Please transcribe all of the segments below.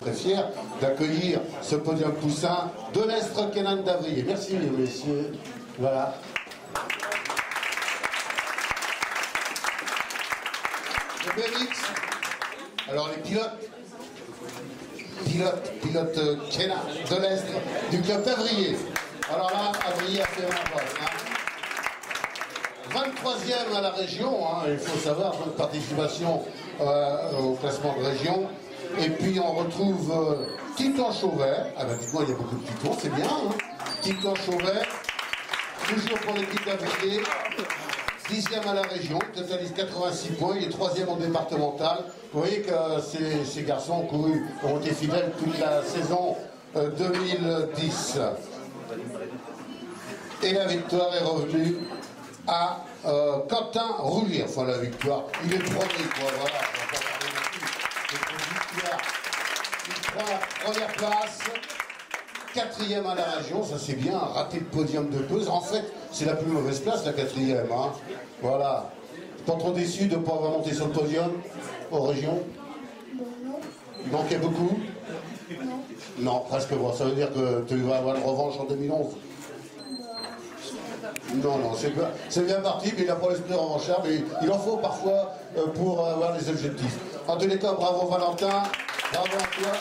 très fiers d'accueillir ce podium poussin de l'Estre Kenan d'Avrier. Merci messieurs. Voilà. Le BMX. Alors les pilotes Kenan de l'Estre du club d'Avrier. Alors là, Avrier a fait un poste. 23e à la région, il faut savoir, bonne participation au classement de région. Et puis on retrouve Titon Chauvet. Ah ben dites-moi, il y a beaucoup de Titons, c'est bien. Titon Chauvet, toujours pour l'équipe d'Avrier. 10e à la région, il totalise 86 points, il est 3e en départemental. Vous voyez que ces garçons ont été fidèles toute la saison 2010. Et la victoire est revenue à Quentin Roulier. Enfin la victoire, il est premier quoi, voilà. Il prend la première place, 4e à la région, ça c'est bien, raté le podium de Peuse. En fait, c'est la plus mauvaise place, la 4e. Voilà. Pas trop déçu de ne pas avoir monté sur le podium aux régions? Il manquait beaucoup? Non, presque pas. Ça veut dire que tu vas avoir une revanche en 2011? Non, c'est bien parti, mais il n'a pas l'esprit revanchard, mais il en faut parfois pour avoir des objectifs. En tous les cas, bravo Valentin, bravo à toi.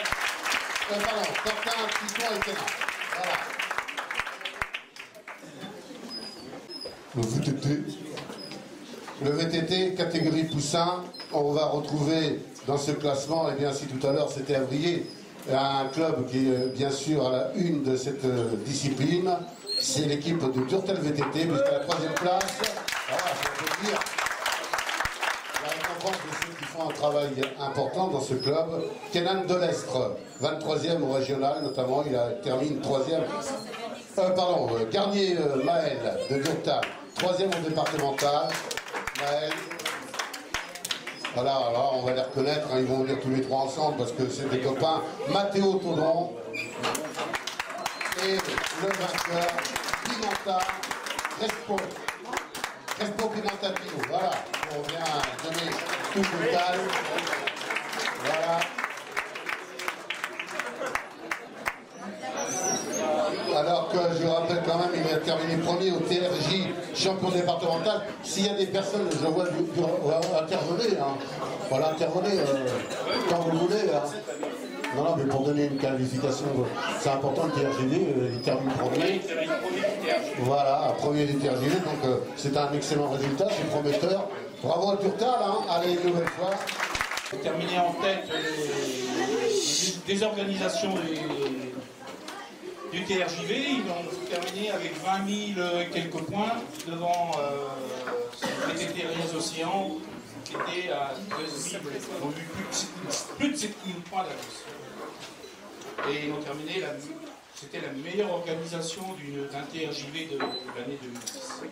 Pardon, Quentin, Titon et Kenan. Voilà. Le VTT, catégorie poussin, on va retrouver dans ce classement, et bien si tout à l'heure c'était Avrier, un club qui est bien sûr à la une de cette discipline. C'est l'équipe de Durtal VTT, puisqu'à la 3e place, voilà, ça veut dire la récompense de ceux qui font un travail important dans ce club. Kenan de l'Estre, 23e au régional notamment, il termine 3e. Garnier Maël de Durtal, 3e au départemental. Maël. Voilà, alors on va les reconnaître, ils vont venir tous les trois ensemble parce que c'est des copains. Mathéo Todron. Et le vainqueur, Pimenta Crespo Pimenta Pino. Voilà, on vient donner tout le calme. Voilà. Alors que je rappelle quand même, il a terminé premier au TRJ, champion départemental. S'il y a des personnes, je vois, intervenez. Voilà, intervenez quand vous voulez. Non, mais pour donner une qualification, c'est important le TRGD, il termine premier. Voilà, premier du TRGD, donc c'est un excellent résultat, c'est prometteur. Bravo à Durtal, allez une nouvelle fois. Terminé en tête des organisations du TRJV, ils ont terminé avec 20 000 et quelques points devant VTT Riez Océan, qui était à 12 000, ils ont eu plus de 7 000 points d'avance. Et ils ont terminé, c'était la meilleure organisation d'un TRJV de l'année 2010.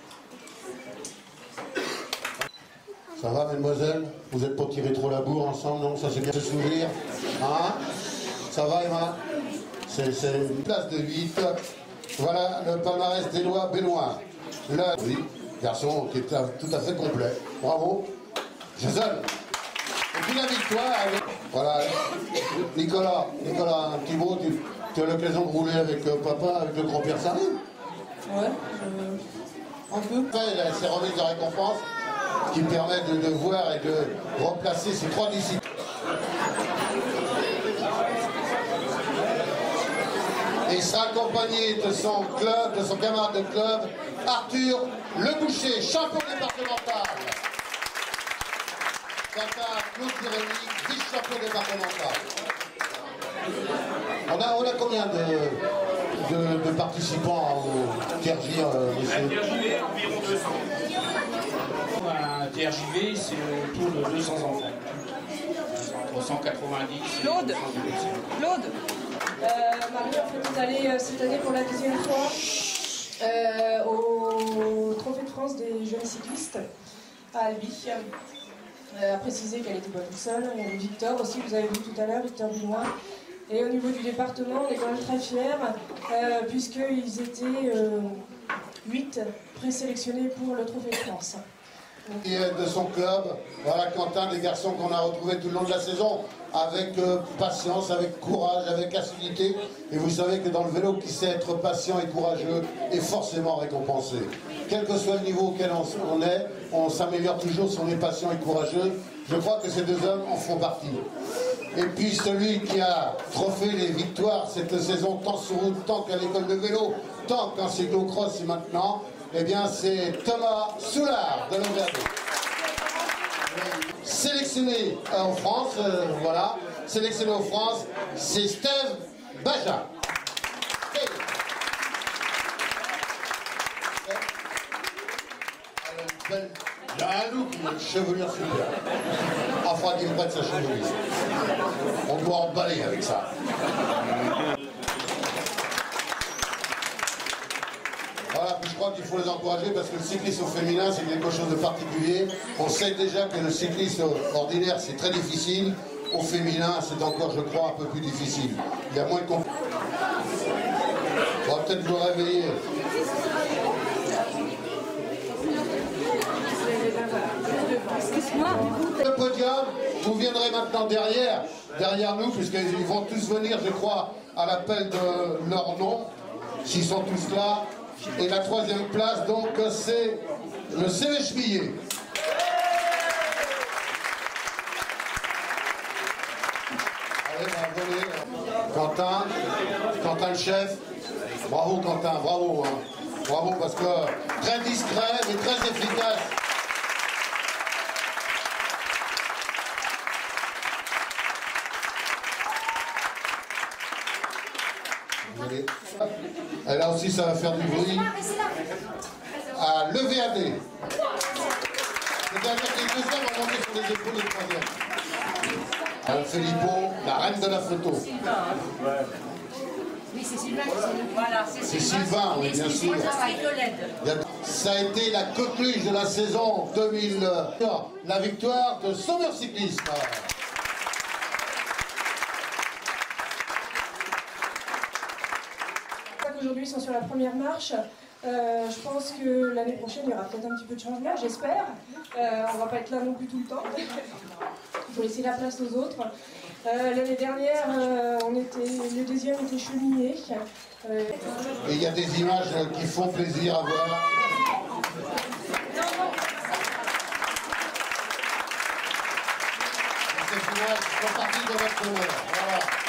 Ça va, mesdemoiselles? Vous n'êtes pas tiré trop la bourre ensemble, non? Ça c'est bien de se souvenir. Ça va, Emma? C'est une place de 8. Voilà le palmarès d'Éloi Benoît. Là, oui, garçon qui est tout à fait complet. Bravo. Jason. Et puis la victoire avec... Voilà. Nicolas, un petit mot, tu as l'occasion de rouler avec papa, avec le grand-père Sarri? Ouais, un peu. Après, ces remises de récompense qui permettent de voir et de remplacer ces 3 disciplines. Et il sera accompagné de son club, de son camarade de club, Arthur Leboucher, champion départemental. Tata Claude Jérémy, vice-champion départemental. On a combien de participants au TRJ, monsieur? Un TRJV, environ 200. Un TRJV, c'est autour de 200 enfants. Entre 190 Claude, Marie, en fait, vous allez cette année pour la 10e fois au Trophée de France des jeunes cyclistes à Albi. À préciser qu'elle n'était pas toute seule, il y avait Victor aussi, vous avez vu tout à l'heure, Victor Binois. Et au niveau du département, on est quand même très fiers, puisqu'ils étaient 8 présélectionnés pour le Trophée de France. Et de son club, voilà Quentin, des garçons qu'on a retrouvés tout le long de la saison, avec patience, avec courage, avec assiduité. Et vous savez que dans le vélo, qui sait être patient et courageux est forcément récompensé. Quel que soit le niveau auquel on est, on s'améliore toujours si on est patient et courageux. Je crois que ces deux hommes en font partie. Et puis celui qui a trophé les victoires cette saison, tant sur route, tant qu'à l'école de vélo, tant qu'en cyclocross et maintenant, eh bien c'est Thomas Soulard de l'Auvergne. Sélectionné en France, voilà, sélectionné en France, c'est Steve Baja. Il y a un look, une chevelure super. Il faudra qu'il prête sa chevelure. On doit emballer avec ça. Voilà, puis je crois qu'il faut les encourager parce que le cyclisme au féminin, c'est quelque chose de particulier. On sait déjà que le cyclisme ordinaire, c'est très difficile. Au féminin, c'est encore, je crois, un peu plus difficile. Il y a moins de compétition. On va peut-être vous réveiller. Le podium, vous viendrez maintenant derrière nous, puisqu'ils vont tous venir, je crois, à l'appel de leur nom, s'ils sont tous là. Et la troisième place, donc, c'est le CV Schmillet. Allez, Quentin le chef. Bravo Quentin, bravo. Hein. Bravo, parce que très discret, mais très efficace. Et là aussi, ça va faire du bruit. À l'EVAD. C'est-à-dire que les deuxièmes vont monter sur les épaules des troisièmes. Filippo, la reine de la photo. Oui, c'est Sylvain. Voilà, c'est Sylvain, oui, bien sûr. Ça a été la coqueluche de la saison 2000. La victoire de Sommer Cyclisme. Aujourd'hui, ils sont sur la première marche. Je pense que l'année prochaine, il y aura peut-être un petit peu de changement, j'espère. On va pas être là non plus tout le temps. Il faut laisser la place aux autres. L'année dernière, le deuxième était Chemillé. Et il y a des images qui font plaisir à voir. Ces images font partie de votre honneur. Voilà.